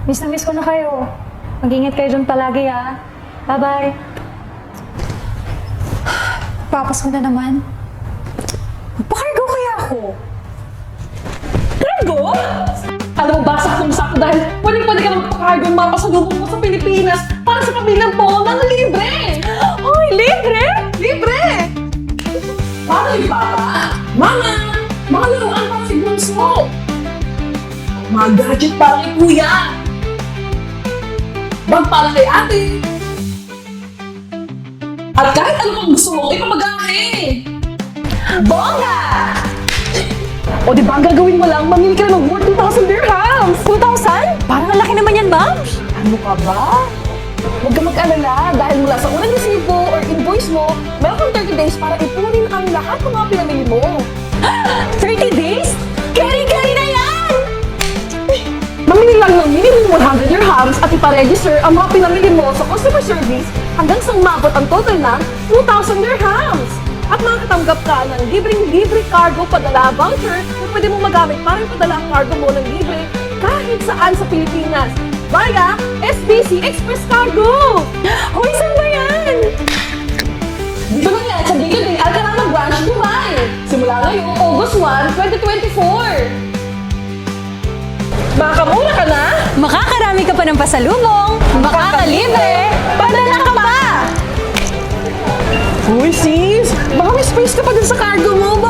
Miss na miss ko na kayo. Mag-ingat kayo dun palagi, ha? Bye-bye. Papas ko na naman. Magpakargo kaya ako? Cargo? Alam mo, basa kung sako dahil pwede ka magpakargo ng mga pasalubong mo sa Pilipinas para sa pamilyang po ng libre! Uy, libre? Libre! Paano yung papa? Mama! Mga laruan para si Bunso! Mga gadget para kay kuya! Bag para kay ate! At kahit ano pang gusto mo, ipamagahe! Bongga! O di ba ang gagawin mo lang, mamili ka na ng worth 2,000 dirhams! 2,000? Parang ang laki naman yan, ma'am. Ano ka ba? Huwag ka mag-alala dahil mula sa unang resibo or invoice mo, meron kang 30 days para ipunin ang lahat ng mga pinamili mo. 30 days? Keri-keri na yan! Mamili lang ng minimum 100 dirhams at iparegister ang mga pinamili mo sa customer service hanggang sa umabot ang total na 2,000 dirhams. At makakatanggap ka ng libreng-libre cargo padala voucher na pwede mo magamit para ipadala ang cargo mo ng libre kahit saan sa Pilipinas via SBC Express Cargo! Hoy, saan ba yan? Dito lang yan sa Dito din Alcalama Branch, Dubai! Simula ngayong August 1, 2024! Makakamura ka na! Makakarami ka pa ng pasalubong. Makakalibre. Padala ka pa! Uy sis, baka may space ka pa din sa cargo mo.